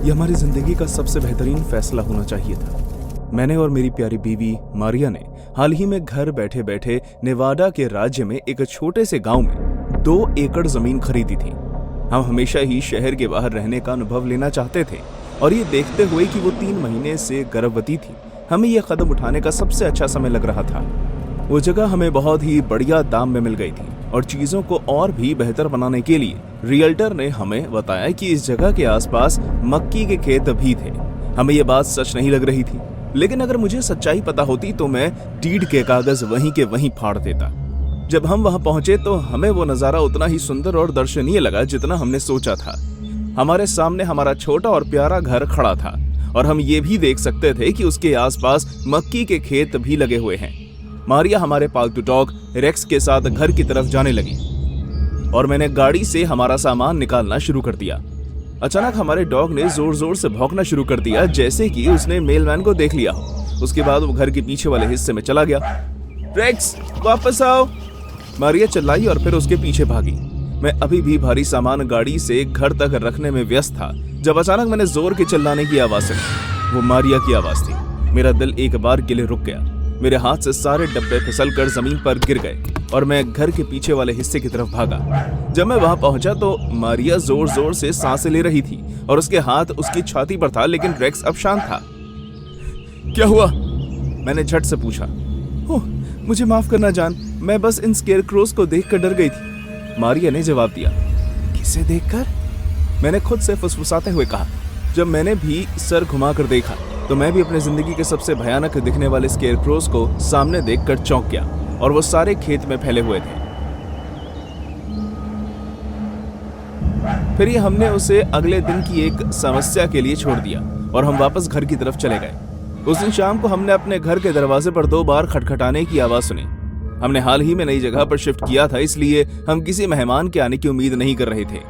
ये हमारी जिंदगी का सबसे बेहतरीन फैसला होना चाहिए था। मैंने और मेरी प्यारी बीवी मारिया ने हाल ही में घर बैठे बैठे नेवाडा के राज्य में एक छोटे से गांव में 2 एकड़ जमीन खरीदी थी। हम हमेशा ही शहर के बाहर रहने का अनुभव लेना चाहते थे और ये देखते हुए कि वो 3 महीने से गर्भवती थी, हमें यह कदम उठाने का सबसे अच्छा समय लग रहा था। वो जगह हमें बहुत ही बढ़िया दाम में मिल गई थी और चीजों को और भी बेहतर बनाने के लिए रियल्टर ने हमें बताया कि इस जगह के आसपास मक्की के खेत भी थे। हमें ये बात सच नहीं लग रही थी, लेकिन अगर मुझे सच्चाई पता होती तो मैं डीड के कागज वहीं के वहीं फाड़ देता। जब हम वहां पहुंचे तो हमें वो नजारा उतना ही सुंदर और दर्शनीय लगा जितना हमने सोचा था। हमारे सामने हमारा छोटा और प्यारा घर खड़ा था और हम ये भी देख सकते थे कि उसके आसपास मक्की के खेत भी लगे हुए हैं। मारिया हमारे पालतू डॉग रेक्स के साथ घर की तरफ जाने लगी और मैंने गाड़ी से हमारा सामान निकालना शुरू कर दिया। अचानक हमारे डॉग ने जोर जोर से भौंकना शुरू कर दिया, जैसे कि उसने मेलमैन को देख लिया हो। उसके बाद वो घर के पीछे वाले हिस्से में चला गया। रेक्स, वापस आओ, मारिया चिल्लाई और फिर उसके पीछे भागी। मैं अभी भी भारी सामान गाड़ी से घर तक रखने में व्यस्त था जब अचानक मैंने जोर के चिल्लाने की आवाज सुनी। वो मारिया की आवाज थी। मेरा दिल एक बार के लिए रुक गया। मेरे हाथ से सारे डब्बे फिसलकर जमीन पर गिर गए और मैं घर के पीछे वाले हिस्से की तरफ भागा। जब मैं वहां पहुंचा तो मारिया जोर जोर से सांसें ले रही थी और उसके हाथ उसकी छाती पर था, लेकिन रेक्स अब शांत था। क्या हुआ? मैंने झट से पूछा। ओह, मुझे माफ करना जान, मैं बस इन स्केयरक्रोज को देखकर डर गई थी, मारिया ने जवाब दिया। किसे देखकर? मैंने खुद से फुसफुसाते हुए कहा। जब मैंने भी सर घुमाकर देखा तो मैं भी अपने जिंदगी के सबसे भयानक दिखने वाले स्केयरक्रोज को सामने देखकर चौंक गया और वो सारे खेत में फैले हुए थे। फिर ये हमने उसे अगले दिन की एक समस्या के लिए छोड़ दिया और हम वापस घर की तरफ चले गए। उस दिन शाम को हमने अपने घर के दरवाजे पर 2 बार खटखटाने की आवाज सुनी। हमने हाल ही में नई जगह पर शिफ्ट किया था, इसलिए हम किसी मेहमान के आने की उम्मीद नहीं कर रहे थे।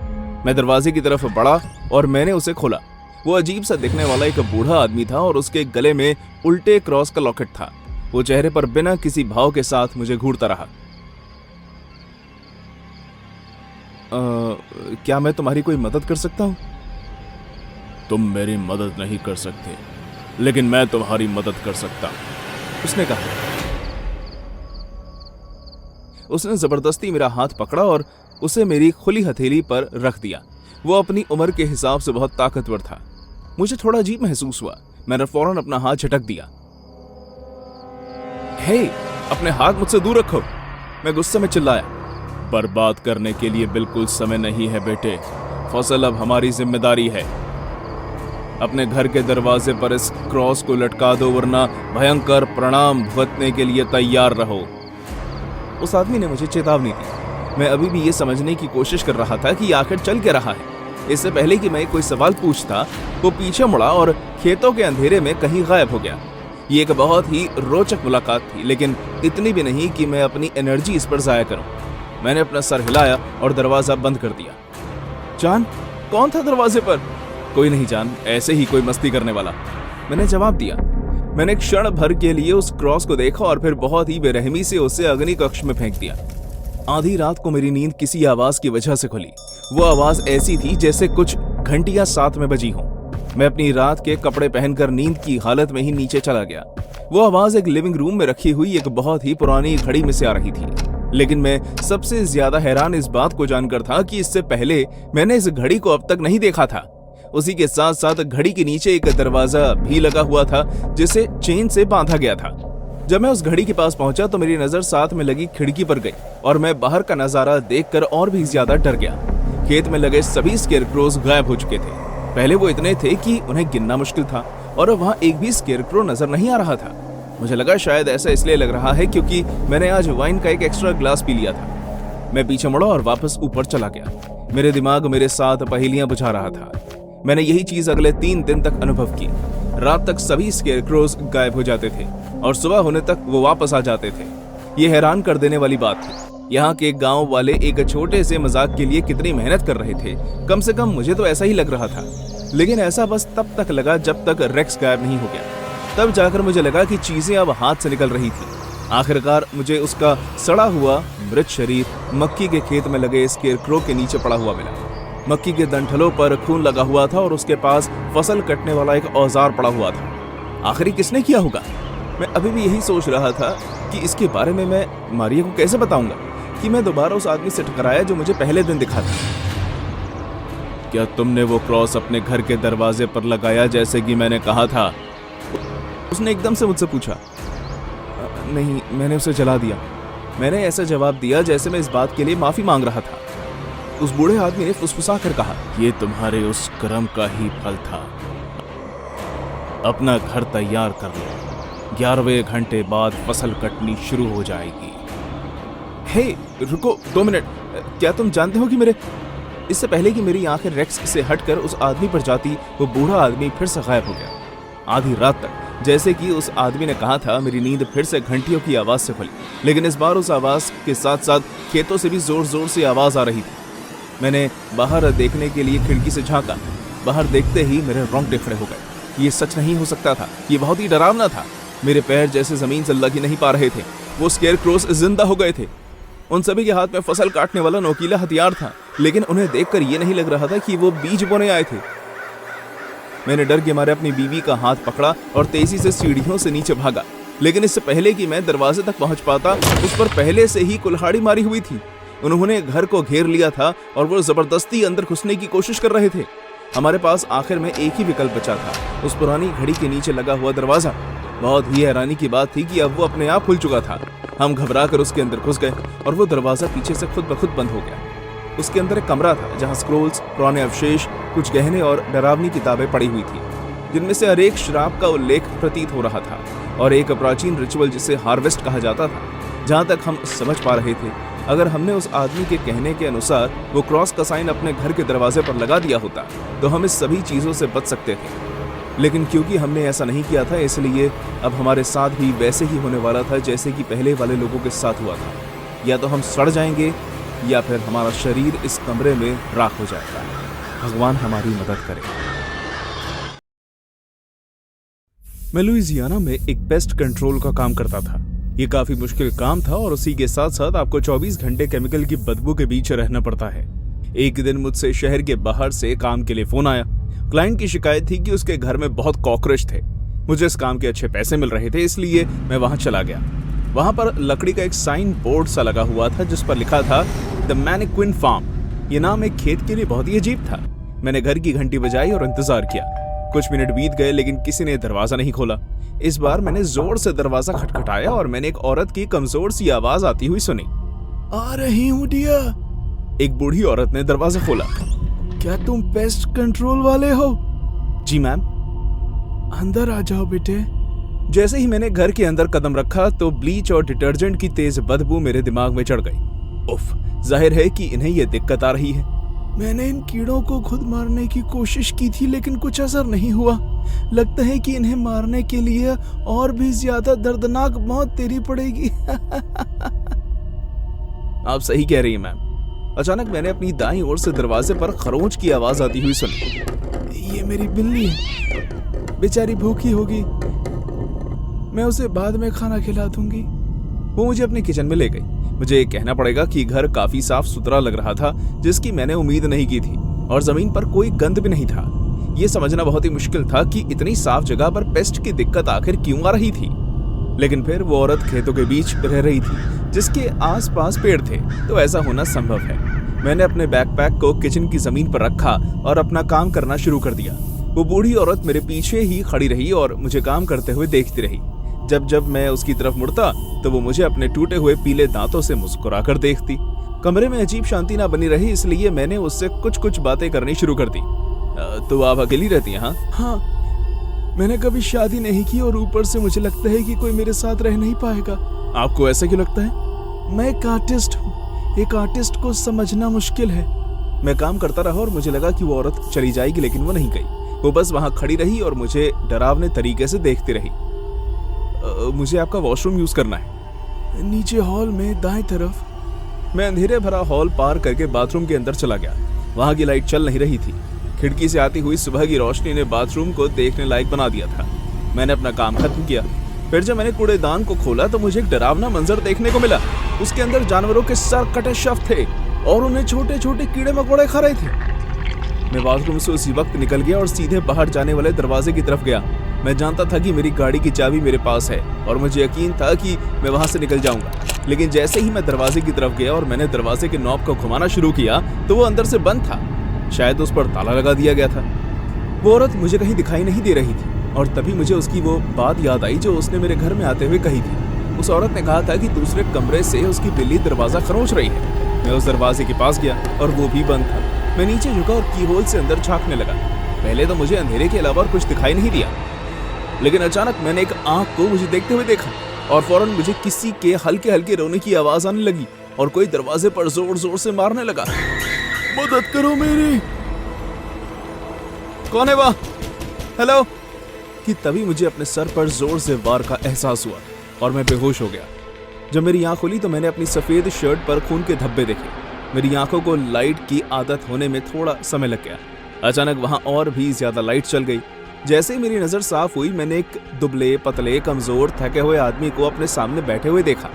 मैं दरवाजे की तरफ बढ़ा और मैंने उसे खोला। वो अजीब सा दिखने वाला एक बूढ़ा आदमी था और उसके गले में उल्टे क्रॉस का लॉकेट था। वो चेहरे पर बिना किसी भाव के साथ मुझे घूरता रहा। क्या मैं तुम्हारी कोई मदद कर सकता हूं? तुम मेरी मदद नहीं कर सकते, लेकिन मैं तुम्हारी मदद कर सकता, उसने कहा। उसने जबरदस्ती मेरा हाथ पकड़ा और उसे मेरी खुली हथेली पर रख दिया। वो अपनी उम्र के हिसाब से बहुत ताकतवर था। मुझे थोड़ा अजीब महसूस हुआ। मैंने फौरन अपना हाथ झटक दिया। हे, अपने हाथ मुझसे दूर रखो, मैं गुस्से में चिल्लाया। बर्बाद करने के लिए बिल्कुल समय नहीं है बेटे, फसल अब हमारी जिम्मेदारी है। अपने घर के दरवाजे पर इस क्रॉस को लटका दो, वरना भयंकर परिणाम भुगतने के लिए तैयार रहो। उस आदमी ने मुझे चेतावनी दी। मैं अभी भी ये समझने की कोशिश कर रहा था कि आखिर चल क्या रहा है। इससे पहले कि मैं कोई सवाल पूछता, वो पीछे मुड़ा और खेतों के अंधेरे में कहीं गायब हो गया। ये एक बहुत ही रोचक मुलाकात थी, लेकिन इतनी भी नहीं कि मैं अपनी एनर्जी इस पर जाया करूं। मैंने अपना सर हिलाया और दरवाजा बंद कर दिया। जान, कौन था दरवाजे पर? कोई नहीं जान, ऐसे ही कोई मस्ती करने वाला, मैंने जवाब दिया। मैंने क्षण भर के लिए उस क्रॉस को देखा और फिर बहुत ही बेरहमी से उसे अग्नि कक्ष में फेंक दिया। आधी रात को मेरी नींद किसी आवाज की वजह से खुली। वो आवाज ऐसी थी जैसे कुछ घंटियां साथ में बजी हों। मैं अपनी रात के कपड़े पहनकर नींद की हालत में ही नीचे चला गया। वो आवाज एक लिविंग रूम में रखी हुई एक बहुत ही पुरानी घड़ी में से आ रही थी, लेकिन मैं सबसे ज्यादा हैरान इस बात को जानकर था कि इससे पहले मैंने इस घड़ी को अब तक नहीं देखा था। उसी के साथ साथ घड़ी के नीचे एक दरवाजा भी लगा हुआ था जिसे चेन से बांधा गया था। जब मैं उस घड़ी के पास पहुंचा तो मेरी नजर साथ में लगी खिड़की पर गई और मैं बाहर का नजारा देखकर और भी ज्यादा डर गया। खेत में लगे सभी स्केयरक्रोज गायब हो चुके थे। पहले वो इतने थे कि उन्हें गिनना मुश्किल था और अब वहां एक भी स्केयरक्रो नजर नहीं आ रहा था। मुझे लगा शायद ऐसा इसलिए लग रहा है क्योंकि मैंने आज वाइन का एक एक्स्ट्रा ग्लास पी लिया था। मैं पीछे मुड़ा और वापस ऊपर चला गया। मेरे दिमाग मेरे साथ पहेलियां बुझा रहा था। मैंने यही चीज अगले 3 दिन तक अनुभव की। रात तक सभी स्केयरक्रोज गायब हो जाते थे और सुबह होने तक वो वापस आ जाते थे। ये हैरान कर देने वाली बात थी। यहाँ के गांव वाले एक छोटे से मजाक के लिए कितनी मेहनत कर रहे थे। कम से कम मुझे तो ऐसा ही लग रहा था, लेकिन ऐसा बस तब तक लगा जब तक रेक्स गायब नहीं हो गया। तब जाकर मुझे लगा कि चीजें अब हाथ से निकल रही थी। आखिरकार मुझे उसका सड़ा हुआ मृत शरीर मक्की के खेत में लगे स्केयरक्रो के नीचे पड़ा हुआ मिला। मक्की के डंठलों पर खून लगा हुआ था और उसके पास फसल कटने वाला एक औजार पड़ा हुआ था। आखिर किसने किया होगा? मैं अभी भी यही सोच रहा था कि इसके बारे में मैं मारिया को कैसे बताऊंगा कि मैं दोबारा उस आदमी से टकराया जो मुझे पहले दिन दिखा था। क्या तुमने वो क्रॉस अपने घर के दरवाजे पर लगाया जैसे कि मैंने कहा था? उसने एकदम से मुझसे पूछा। नहीं, मैंने उसे जला दिया। मैंने ऐसा जवाब दिया जैसे मैं इस बात के लिए माफी मांग रहा था। उस बूढ़े आदमी ने फुसफुसा कर कहा, ये तुम्हारे उस कर्म का ही फल था। अपना घर तैयार कर लो, 11वें घंटे बाद फसल कटनी शुरू हो जाएगी। हे रुको 2 मिनट, क्या तुम जानते हो कि मेरे... इससे पहले कि मेरी आंखें रेक्स से हटकर उस आदमी पर जाती, वो बूढ़ा आदमी फिर से गायब हो गया। आधी रात तक, जैसे कि उस आदमी ने कहा था, मेरी नींद फिर से घंटियों की आवाज से खुली, लेकिन इस बार उस आवाज के साथ साथ खेतों से भी जोर जोर से आवाज आ रही थी। मैंने बाहर देखने के लिए खिड़की से झांका। बाहर देखते ही मेरे रोंगटे खड़े हो गए। ये सच नहीं हो सकता था, ये बहुत ही डरावना था। मेरे पैर जैसे जमीन से लग ही नहीं पा रहे थे। वो स्केयरक्रोस जिंदा हो गए थे। उन सभी के हाथ में फसल काटने वाला नोकीला हथियार था, लेकिन उन्हें देखकर ये नहीं लग रहा था कि वो बीज बोने आए थे। मैंने डर के मारे अपनी बीवी का हाथ पकड़ा और तेजी से सीढ़ियों से नीचे भागा, लेकिन इससे पहले कि मैं दरवाजे तक पहुंच पाता, उस पर पहले से ही कुल्हाड़ी मारी हुई थी। उन्होंने घर को घेर लिया था और वो जबरदस्ती अंदर घुसने की कोशिश कर रहे थे। हमारे पास आखिर में एक ही विकल्प बचा था, उस पुरानी घड़ी के नीचे लगा हुआ दरवाजा। बहुत ही हैरानी की बात थी कि अब वो अपने आप खुल चुका था। हम घबरा कर उसके अंदर घुस गए और वो दरवाजा पीछे से खुद ब खुद बंद हो गया। उसके अंदर एक कमरा था जहाँ स्क्रोल्स, पुराने अवशेष, कुछ गहने और डरावनी किताबें पड़ी हुई थी, जिनमें से हर एक श्राप का उल्लेख प्रतीत हो रहा था और एक प्राचीन रिचुअल जिसे हार्वेस्ट कहा जाता था। जहाँ तक हम समझ पा रहे थे, अगर हमने उस आदमी के कहने के अनुसार वो क्रॉस का साइन अपने घर के दरवाजे पर लगा दिया होता तो हम इस सभी चीजों से बच सकते थे। लेकिन क्योंकि हमने ऐसा नहीं किया था, इसलिए अब हमारे साथ भी वैसे ही होने वाला था जैसे कि पहले वाले लोगों के साथ हुआ था। या तो हम सड़ जाएंगे या फिर हमारा शरीर इस कमरे में राख हो जाएगा। भगवान हमारी मदद करे। मैं लुइजियाना में एक पेस्ट कंट्रोल का काम करता था। ये काफी मुश्किल काम था और उसी के साथ साथ आपको 24 घंटे केमिकल की बदबू के बीच रहना पड़ता है। एक दिन मुझसे शहर के बाहर से काम के लिए फोन आया। क्लाइंट की शिकायत थी कि उसके घर में बहुत कॉकरोच थे। मुझे इस काम के अच्छे पैसे मिल रहे थे, इसलिए मैं वहां चला गया। वहां पर लकड़ी का एक साइन बोर्ड सा लगा हुआ था जिस पर लिखा था द मैनिक्विन फार्म। ये नाम एक खेत के लिए बहुत ही अजीब था। मैंने घर की घंटी बजाई और इंतजार किया। कुछ मिनट बीत गए लेकिन किसी ने दरवाजा नहीं खोला। इस बार मैंने जोर से दरवाजा खटखटाया और मैंने एक औरत की कमजोर सी आवाज आती हुई सुनी। आ रही हूँ डिया। एक बूढ़ी औरत ने दरवाजा खोला। क्या तुम पेस्ट कंट्रोल वाले हो? जी मैम। अंदर आ जाओ बेटे। जैसे ही मैंने घर के अंदर कदम रखा तो ब्लीच और डिटर्जेंट की तेज बदबू मेरे दिमाग में चढ़ गई। उफ, जाहिर है कि इन्हें यह दिक्कत आ रही है। मैंने इन कीड़ों को खुद मारने की कोशिश की थी लेकिन कुछ असर नहीं हुआ। लगता है कि इन्हें मारने के लिए और भी ज्यादा दर्दनाक मौत देनी पड़ेगी। आप सही कह रही हैं मैम। अचानक मैंने अपनी दाईं ओर से दरवाजे पर खरोंच की आवाज आती हुई सुनी। ये मेरी बिल्ली है, बेचारी भूखी होगी, मैं उसे बाद में खाना खिला दूंगी। वो मुझे अपने किचन में ले गई। मुझे कहना पड़ेगा कि घर काफी साफ सुथरा लग रहा था, जिसकी मैंने उम्मीद नहीं की थी, और जमीन पर कोई गंद भी नहीं था। यह समझना बहुत ही मुश्किल था कि इतनी साफ जगह पर पेस्ट की दिक्कत आखिर क्यों आ रही थी। लेकिन फिर वो औरत खेतों के बीच रह रही थी जिसके आसपास पेड़ थे, तो ऐसा होना संभव है। मैंने अपने बैकपैक को किचन की जमीन पर रखा और अपना काम करना शुरू कर दिया। वो बूढ़ी औरत मेरे पीछे ही खड़ी रही और मुझे काम करते हुए देखती रही। जब जब मैं उसकी तरफ मुड़ता तो वो मुझे अपने टूटे हुए पीले दांतों से मुस्कुराकर देखती। कमरे में अजीब शांति ना बनी रही, इसलिए मैंने उससे कुछ कुछ बातें करनी शुरू कर दी। तो आप अकेली रहती हैं? हाँ, मैंने कभी शादी नहीं की और ऊपर से मुझे लगता है कि कोई मेरे साथ रह नहीं पाएगा। आपको ऐसा क्यों लगता है? मैं एक आर्टिस्ट हूँ। एक आर्टिस्ट को समझना मुश्किल है। मैं काम करता रहा और मुझे लगा कि वो औरत चली जाएगी, लेकिन वो नहीं गई। वो बस वहां खड़ी रही और मुझे डरावने तरीके से देखती रही। मुझे आपका वॉशरूम यूज करना है। नीचे हॉल में दाएं तरफ। मैं अंधेरे भरा हॉल पार करके बाथरूम के अंदर चला गया। वहां की लाइट चल नहीं रही थी। खिड़की से आती हुई सुबह की रोशनी ने बाथरूम को देखने लायक बना दिया था। मैंने अपना काम खत्म किया। फिर जब मैंने कूड़ेदान को खोला तो मुझे एक डरावना मंजर देखने को मिला। उसके अंदर जानवरों के सर कटे शव थे और उन्हें छोटे छोटे कीड़े मकोड़े खा रहे थे। मैं बाथरूम से उसी वक्त निकल गया और सीधे बाहर जाने वाले दरवाजे की तरफ गया। मैं जानता था कि मेरी गाड़ी की चाबी मेरे पास है और मुझे यकीन था कि मैं वहां से निकल जाऊंगा। लेकिन जैसे ही मैं दरवाजे की तरफ गया और मैंने दरवाजे के नॉब को घुमाना शुरू किया तो वो अंदर से बंद था। शायद उस पर ताला लगा दिया गया था। वो औरत मुझे कहीं दिखाई नहीं दे रही थी और तभी मुझे उसकी वो बात याद आई जो उसने मेरे घर में आते हुए कही थी। उस औरत ने कहा था कि दूसरे कमरे से उसकी बिल्ली दरवाजा खरोंच रही है। मैं उस दरवाजे के पास गया और वो भी बंद था। मैं नीचे झुका और कीहोल से अंदर झांकने लगा। पहले तो मुझे अंधेरे के अलावा कुछ दिखाई नहीं दिया, लेकिन अचानक मैंने एक आंख को मुझे देखते हुए देखा और फौरन मुझे किसी के हल्के हल्के रोने की आवाज आने लगी और कोई दरवाजे पर जोर जोर से मारने लगा। मदद करो मेरी। कौन है वह? हेलो। कि तभी मुझे अपने सर पर जोर से वार का एहसास हुआ और मैं बेहोश हो गया। जब मेरी आंख खुली तो मैंने अपनी सफेद शर्ट पर खून के धब्बे देखे। मेरी आंखों को लाइट की आदत होने में थोड़ा समय लग गया। अचानक वहां और भी ज्यादा लाइट चल गई। जैसे ही मेरी नजर साफ हुई मैंने एक दुबले पतले कमजोर थके हुए आदमी को अपने सामने बैठे हुए देखा।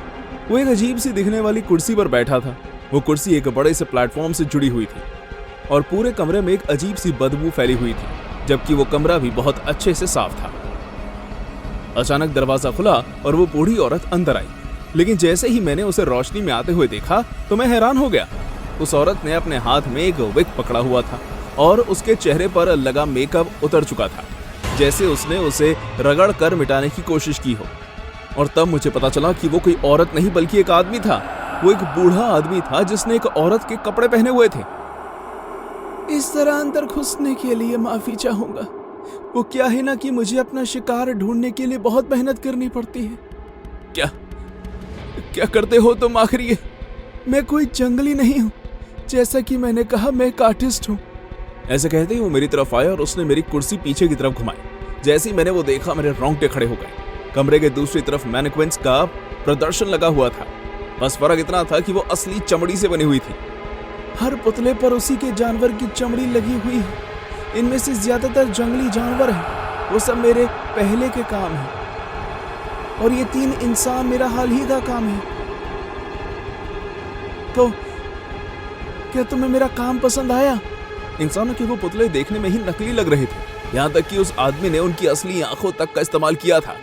वो एक अजीब सी दिखने वाली कुर्सी पर बैठा था। वो कुर्सी एक बड़े से प्लेटफॉर्म से जुड़ी हुई थी और पूरे कमरे में एक अजीब सी बदबू फैली हुई थी, जबकि वो कमरा भी बहुत अच्छे से साफ था। अचानक दरवाजा खुला और वो बूढ़ी औरत अंदर आई, लेकिन जैसे ही मैंने उसे रोशनी में आते हुए देखा तो मैं हैरान हो गया। उस औरत ने अपने हाथ में एक विग पकड़ा हुआ था और उसके चेहरे पर लगा मेकअप उतर चुका था, जैसे उसने उसे रगड़ कर मिटाने की कोशिश की हो। और तब मुझे पता चला कि वो कोई औरत नहीं बल्कि एक आदमी था। वो एक बूढ़ा आदमी था जिसने एक औरत के कपड़े पहने हुए थे। इस तरह अंदर घुसने के लिए माफी चाहूंगा। वो क्या है ना कि मुझे अपना शिकार ढूंढने के लिए बहुत मेहनत करनी पड़ती है। क्या क्या करते हो तुम? आखिर मैं कोई जंगली नहीं हूँ, जैसा कि मैंने कहा मैं एक आर्टिस्ट हूँ। ऐसे कहते ही वो मेरी तरफ आया और उसने मेरी कुर्सी पीछे की तरफ घुमाई। जैसे ही मैंने वो देखा मेरे रोंगटे खड़े हो गए। कमरे के दूसरी तरफ मैनिक्विन्स का प्रदर्शन लगा हुआ था। बस फर्क इतना था कि वो असली चमड़ी से बनी हुई थी। हर पुतले पर उसी के जानवर की चमड़ी लगी हुई है। इनमें से ज्यादातर जंगली जानवर हैं। वो सब मेरे पहले के काम हैं और ये 3 इंसान मेरा हाल ही का काम है। तो क्या तुम्हें मेरा काम पसंद आया? इंसानों के वो पुतले देखने में ही नकली लग रहे थे। यहाँ तक कि उस आदमी ने उनकी असली आंखों तक का इस्तेमाल किया था,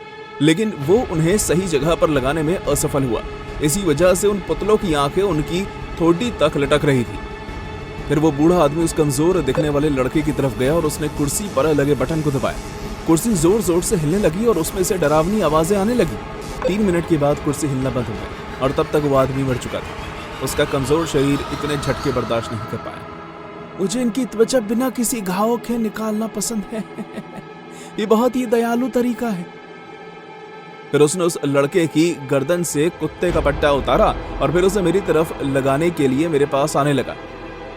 लेकिन वो उन्हें सही जगह पर लगाने में असफल हुआ। इसी वजह से उन पुतलों की आंखें उनकी ठोडी तक लटक रही थी। फिर वो बूढ़ा आदमी उस कमजोर दिखने वाले लड़के की तरफ गया और उसने कुर्सी पर लगे बटन को दबाया। कुर्सी जोर जोर से हिलने लगी और उसमें से डरावनी आवाजें आने लगी। 3 मिनट के बाद कुर्सी हिलना बंद हो गई और तब तक वो आदमी मर चुका था। उसका कमजोर शरीर इतने झटके बर्दाश्त नहीं कर पाया। मुझे इनकी त्वचा बिना किसी घाव के निकालना पसंद है। ये बहुत ही दयालु तरीका है। फिर उसने उस लड़के की गर्दन से कुत्ते का पट्टा उतारा और फिर उसे मेरी तरफ लगाने के लिए मेरे पास आने लगा।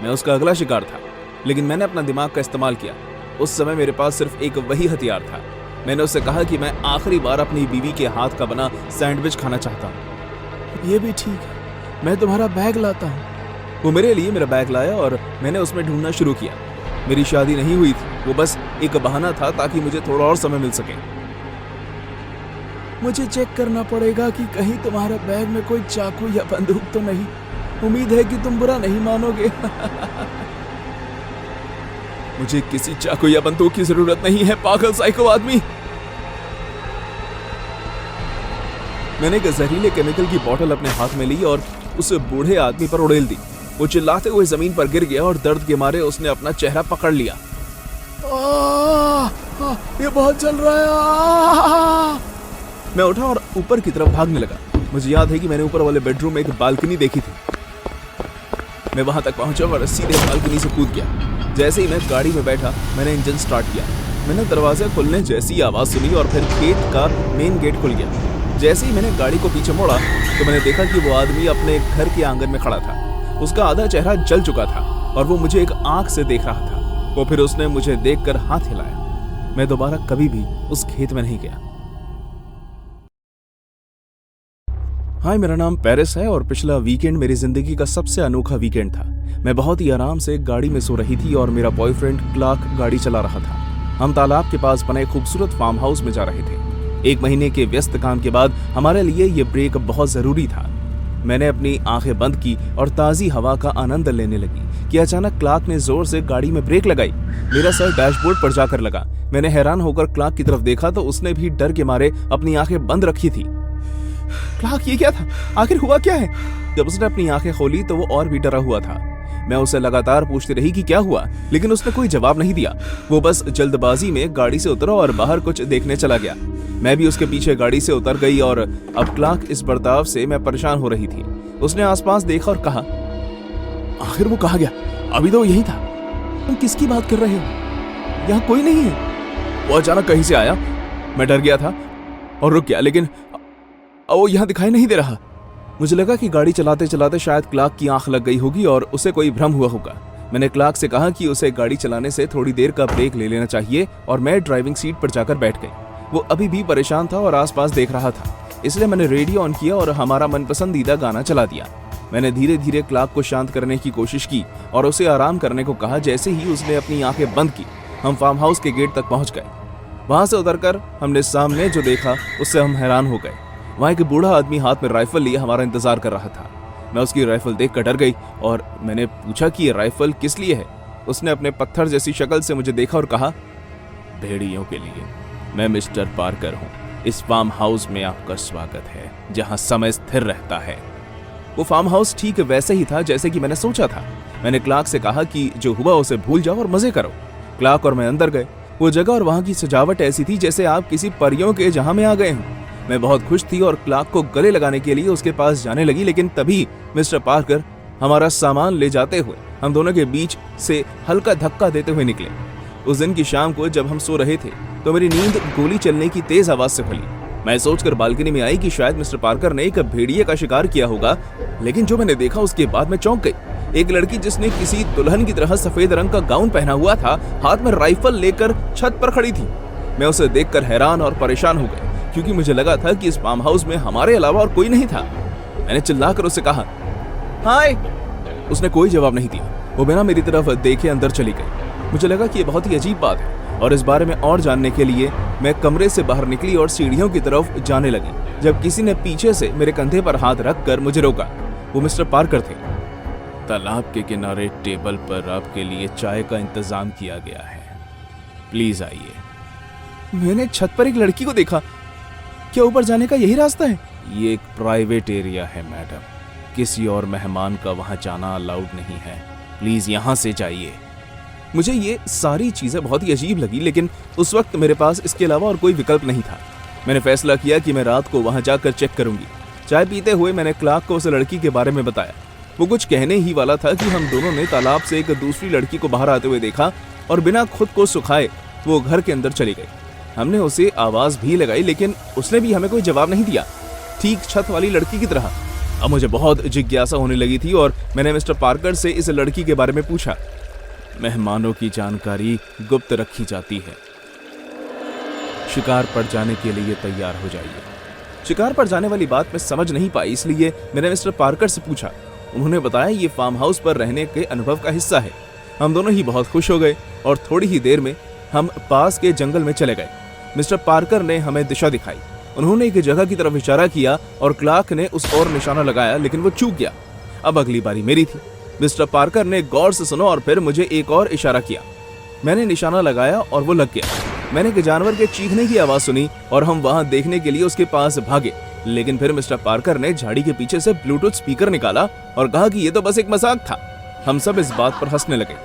मैं उसका अगला शिकार था, लेकिन मैंने अपना दिमाग का इस्तेमाल किया। उस समय मेरे पास सिर्फ एक वही हथियार था। मैंने उससे कहा कि मैं आखिरी बार अपनी बीवी के हाथ का बना सैंडविच खाना चाहता हूँ। ये भी ठीक है, मैं तुम्हारा बैग लाता हूँ। वो मेरे लिए मेरा बैग लाया और मैंने उसमें ढूंढना शुरू किया। मेरी शादी नहीं हुई थी, वो बस एक बहाना था ताकि मुझे थोड़ा और समय मिल सके। मुझे चेक करना पड़ेगा कि कहीं तुम्हारे बैग में कोई चाकू या बंदूक तो नहीं। उम्मीद है कि तुम बुरा नहीं मानोगे। मुझे किसी चाकू या बंदूक की जरूरत नहीं है, पागल साइको आदमी। मैंने एक जहरीले केमिकल की बोतल अपने हाथ में ली और उस बूढ़े आदमी पर उड़ेल दी। वो चिल्लाते हुए जमीन पर गिर गया और दर्द के मारे उसने अपना चेहरा पकड़ लिया। ये बहुत जल रहा है। मैं उठा और ऊपर की तरफ भागने लगा। मुझे याद है कि मैंने ऊपर वाले बेडरूम में एक बालकनी देखी थी। मैं वहां तक पहुंचा और सीधे बालकनी से कूद गया। जैसे ही मैं गाड़ी में बैठा मैंने इंजन स्टार्ट किया। मैंने दरवाजा खुलने जैसी आवाज सुनी और फिर खेत का मेन गेट खुल गया। जैसे ही मैंने गाड़ी को पीछे मोड़ा तो मैंने देखा कि वो आदमी अपने घर के आंगन में खड़ा था। उसका आधा चेहरा जल चुका था और वो मुझे एक आंख से देख रहा था। वो फिर उसने मुझे देखकर हाथ हिलाया। मैं दोबारा कभी भी उस खेत में नहीं गया। हाय, मेरा नाम पेरिस है और पिछला वीकेंड मेरी जिंदगी का सबसे अनोखा वीकेंड था। मैं बहुत ही आराम से गाड़ी में सो रही थी और मेरा बॉयफ्रेंड क्लार्क गाड़ी चला रहा था। हम तालाब के पास बने खूबसूरत फार्म हाउस में जा रहे थे। 1 महीने के व्यस्त काम के बाद हमारे लिए ये ब्रेक बहुत जरूरी था। मैंने अपनी आंखें बंद की और ताजी हवा का आनंद लेने लगी कि अचानक क्लार्क ने जोर से गाड़ी में ब्रेक लगाई। मेरा सर डैशबोर्ड पर जाकर लगा। मैंने हैरान होकर क्लार्क की तरफ देखा तो उसने भी डर के मारे अपनी आंखें बंद रखी थी। क्लार्क, ये क्या था? आखिर हुआ क्या है? जब उसने अपनी आंखें खोली तो वो और भी डरा हुआ था। मैं उसे लगातार पूछती रही कि क्या हुआ, लेकिन उसने कोई जवाब नहीं दिया। वो बस जल्दबाजी में गाड़ी से उतरा और बाहर कुछ देखने चला गया। मैं भी उसके पीछे गाड़ी से उतर गई और अब क्लार्क इस बर्ताव से मैं परेशान हो रही थी। उसने आसपास देखा और कहा, आखिर वो कहाँ गया? अभी तो यही था। तुम किसकी बात कर रहे हो? यहाँ कोई नहीं है। वो अचानक कहीं से आया। मैं डर गया था और रुक गया, लेकिन वो यहाँ दिखाई नहीं दे रहा। मुझे लगा कि गाड़ी चलाते चलाते शायद क्लार्क की आंख लग गई होगी और उसे कोई भ्रम हुआ होगा। मैंने क्लार्क से कहा कि उसे गाड़ी चलाने से थोड़ी देर का ब्रेक ले लेना चाहिए और मैं ड्राइविंग सीट पर जाकर बैठ गई। वो अभी भी परेशान था और आसपास देख रहा था, इसलिए मैंने रेडियो ऑन किया और हमारा मनपसंदीदा गाना चला दिया। मैंने धीरे धीरे क्लार्क को शांत करने की कोशिश की और उसे आराम करने को कहा। जैसे ही उसने अपनी आंखें बंद की, हम फार्म हाउस के गेट तक पहुंच गए। वहां से उतरकर हमने सामने जो देखा उससे हम हैरान हो गए। वहां एक बूढ़ा आदमी हाथ में राइफल लिए हमारा इंतजार कर रहा था। मैं उसकी राइफल देख कर डर गई और मैंने पूछा कि ये राइफल किस लिए है। उसने अपने पत्थर जैसी शक्ल से मुझे देखा और कहा, भेड़ियों के लिए। मैं मिस्टर पार्कर हूँ। इस फार्म हाउस में आपका स्वागत है, जहाँ समय स्थिर रहता है। वो फार्म हाउस ठीक वैसे ही था जैसे कि मैंने सोचा था। मैंने क्लार्क से कहा कि जो हुआ उसे भूल जाओ और मजे करो। क्लार्क और मैं अंदर गए। वो जगह और वहां की सजावट ऐसी थी जैसे आप किसी परियों के जहां में आ गए हों। मैं बहुत खुश थी और क्लार्क को गले लगाने के लिए उसके पास जाने लगी, लेकिन तभी मिस्टर पार्कर हमारा सामान ले जाते हुए हम दोनों के बीच से हल्का धक्का देते हुए निकले। उस दिन की शाम को जब हम सो रहे थे तो मेरी नींद गोली चलने की तेज आवाज से खुली। मैं सोचकर बालकनी में आई कि शायद मिस्टर पार्कर ने एक भेड़िए का शिकार किया होगा, लेकिन जो मैंने देखा उसके बाद मैं चौंक गई। एक लड़की जिसने किसी दुल्हन की तरह सफेद रंग का गाउन पहना हुआ था, हाथ में राइफल लेकर छत पर खड़ी थी। मैं उसे देखकर हैरान और परेशान हो गई, क्योंकि मुझे लगा था कि इस फार्म हाउस में हमारे अलावा और कोई नहीं था। मैंने चिल्लाकर उससे कहा, हाय। उसने कोई जवाब नहीं दिया। वो बिना मेरी तरफ देखे अंदर चली गई। मुझे लगा कि ये बहुत ही अजीब बात है और इस बारे में और जानने के लिए मैं कमरे से बाहर निकली और सीढ़ियों की तरफ जाने लगी, जब किसी ने पीछे से मेरे कंधे पर हाथ रखकर मुझे रोका। वो मिस्टर पार्कर थे। तालाब के किनारे टेबल पर आपके लिए चाय का इंतजाम किया गया है, प्लीज आइए। मैंने छत पर एक लड़की को देखा। क्या ऊपर जाने का यही रास्ता है? ये एक प्राइवेट एरिया है मैडम, किसी और मेहमान का वहां जाना अलाउड नहीं है, प्लीज यहां से जाइए। मुझे ये सारी चीजें बहुत ही अजीब लगी, लेकिन उस वक्त मेरे पास इसके अलावा और कोई विकल्प नहीं था। मैंने फैसला किया कि मैं रात को वहां जाकर चेक करूंगी। चाय पीते हुए मैंने क्लार्क को उस लड़की के बारे में बताया। वो कुछ कहने ही वाला था कि हम दोनों ने तालाब से एक दूसरी लड़की को बाहर आते हुए देखा और बिना खुद को सुखाए वो घर के अंदर चली गई। हमने उसे आवाज भी लगाई, लेकिन उसने भी हमें कोई जवाब नहीं दिया, ठीक छत वाली लड़की की तरह। अब मुझे बहुत जिज्ञासा होने लगी थी और मैंने मिस्टर पार्कर से इस लड़की के बारे में पूछा। मेहमानों की जानकारी गुप्त रखी जाती है। शिकार पर जाने के लिए तैयार हो जाइए। शिकार पर जाने वाली बात मैं समझ नहीं पाई, इसलिए मैंने मिस्टर पार्कर से पूछा। उन्होंने बताया ये फार्म हाउस पर रहने के अनुभव का हिस्सा है। हम दोनों ही बहुत खुश हो गए और थोड़ी ही देर में हम पास के जंगल में चले गए। मिस्टर पार्कर ने हमें दिशा दिखाई। उन्होंने एक जगह की तरफ इशारा किया और क्लार्क ने उस ओर निशाना लगाया, लेकिन वो चूक गया। अब अगली बारी मेरी थी। मिस्टर पार्कर ने गौर से सुना और फिर मुझे एक और इशारा किया। मैंने निशाना लगाया और वो लग गया। मैंने एक जानवर के चीखने की आवाज सुनी और हम वहां देखने के लिए उसके पास भागे, लेकिन फिर मिस्टर पार्कर ने झाड़ी के पीछे से ब्लूटूथ स्पीकर निकाला और कहा कि ये तो बस एक मजाक था। हम सब इस बात पर हंसने लगे।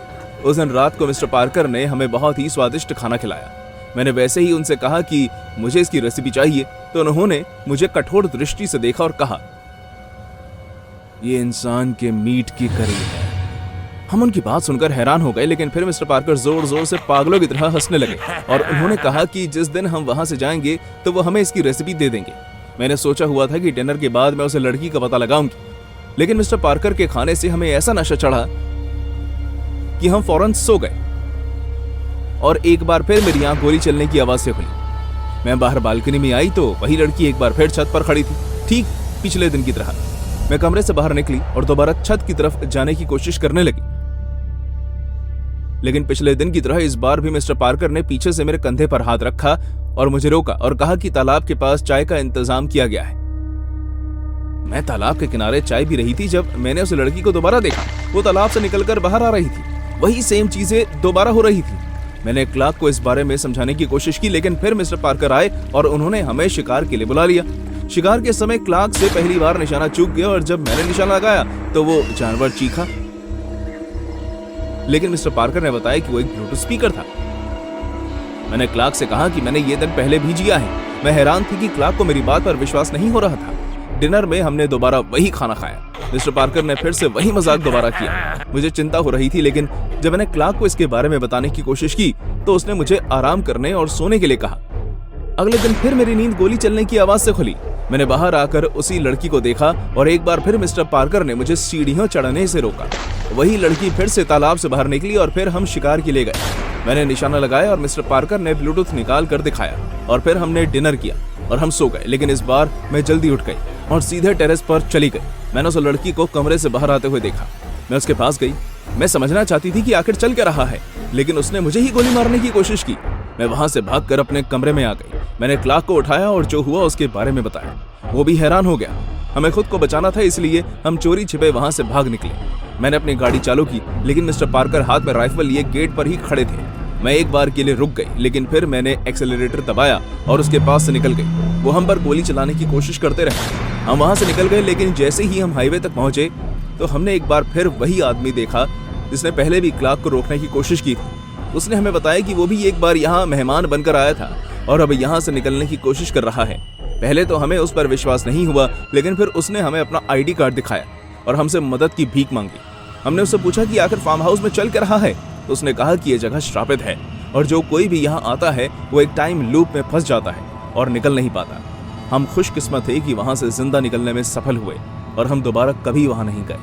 उस दिन रात को मिस्टर पार्कर ने हमें बहुत ही स्वादिष्ट खाना खिलाया। मैंने वैसे ही उनसे कहा कि मुझे इसकी रेसिपी चाहिए, तो उन्होंने मुझे कठोर दृष्टि से देखा और कहा, ये इंसान के मीट की करी है। हम उनकी बात सुनकर हैरान हो गए, लेकिन फिर मिस्टर पार्कर जोर जोर से पागलों की तरह हंसने लगे और उन्होंने कहा कि जिस दिन हम वहां से जाएंगे तो वो हमें इसकी रेसिपी दे देंगे। मैंने सोचा हुआ था कि डिनर के बाद मैं उसे लड़की का पता लगाऊंगी, लेकिन मिस्टर पार्कर के खाने से हमें ऐसा नशा चढ़ा कि हम फौरन सो गए और एक बार फिर मेरी आंख गोली चलने की आवाज से खुली। मैं बाहर बालकनी में आई तो वही लड़की एक बार फिर छत पर खड़ी थी, ठीक पिछले दिन की तरह। मैं कमरे से बाहर निकली और दोबारा छत की तरफ जाने की कोशिश करने लगी, लेकिन पिछले दिन की तरह इस बार भी मिस्टर पार्कर ने पीछे से मेरे कंधे पर हाथ रखा और मुझे रोका और कहा कि तालाब के पास चाय का इंतजाम किया गया है। मैं तालाब के किनारे चाय पी रही थी जब मैंने उस लड़की को दोबारा देखा। वो तालाब से निकलकर बाहर आ रही थी। वही सेम चीजें दोबारा हो रही थी। मैंने क्लार्क को इस बारे में समझाने की कोशिश की, लेकिन फिर मिस्टर पार्कर आए और उन्होंने हमें शिकार के लिए बुला लिया। शिकार के समय क्लार्क से पहली बार निशाना चूक गया और जब मैंने निशाना लगाया तो वो जानवर चीखा। लेकिन मिस्टर पार्कर ने बताया कि वो एक ब्लूटूथ स्पीकर था। मैंने क्लार्क से कहा कि मैंने ये दिन पहले भी जिया है। मैं हैरान थी कि क्लार्क को मेरी बात पर विश्वास नहीं हो रहा था। डिनर में हमने दोबारा वही खाना खाया। मिस्टर पार्कर ने फिर से वही मजाक दोबारा किया। मुझे चिंता हो रही थी, लेकिन जब मैंने क्लार्क को इसके बारे में बताने की कोशिश की तो उसने मुझे आराम करने और सोने के लिए कहा। अगले दिन फिर मेरी नींद गोली चलने की आवाज से खुली। मैंने बाहर आकर उसी लड़की को देखा और एक बार फिर मिस्टर पार्कर ने मुझे सीढ़ियों चढ़ने से रोका। वही लड़की फिर से तालाब से बाहर निकली और फिर हम शिकार के लिए गए। मैंने निशाना लगाया और मिस्टर पार्कर ने ब्लूटूथ निकाल कर दिखाया और फिर हमने डिनर किया और हम सो गए। लेकिन इस बार मैं जल्दी उठ गई और सीधे टेरेस पर चली गई। मैंने उस लड़की को कमरे से बाहर आते हुए देखा। मैं उसके पास गई। मैं समझना चाहती थी कि आखिर चल क्या रहा है, लेकिन उसने मुझे ही गोली मारने की कोशिश की। मैं वहां से भागकर अपने कमरे में आ गई। मैंने क्लार्क को उठाया और जो हुआ उसके बारे में बताया। वो भी हैरान हो गया। हमें खुद को बचाना था, इसलिए हम चोरी छिपे वहां से भाग निकले। मैंने अपनी गाड़ी चालू की, लेकिन मिस्टर पार्कर हाथ में राइफल लिए गेट पर ही खड़े थे। मैं एक बार के लिए रुक गई, लेकिन फिर मैंने एक्सेलरेटर दबाया और उसके पास से निकल गई। वो हम पर गोली चलाने की कोशिश करते रहे। हम वहां से निकल गए, लेकिन जैसे ही हम हाईवे तक पहुंचे तो हमने एक बार फिर वही आदमी देखा जिसने पहले भी क्लार्क को रोकने की कोशिश की थी। उसने हमें बताया कि वो भी एक बार यहाँ मेहमान बनकर आया था और अब यहाँ से निकलने की कोशिश कर रहा है। पहले तो हमें उस पर विश्वास नहीं हुआ, लेकिन फिर उसने हमें अपना ID कार्ड दिखाया और हमसे मदद की भीख मांगी। हमने उससे पूछा कि आखिर फार्म हाउस में चल क्या रहा है, तो उसने कहा कि यह जगह श्रापित है और जो कोई भी यहाँ आता है वो एक टाइम लूप में फंस जाता है और निकल नहीं पाता। हम खुशकिस्मत थे कि वहां से जिंदा निकलने में सफल हुए और हम दोबारा कभी वहां नहीं गए।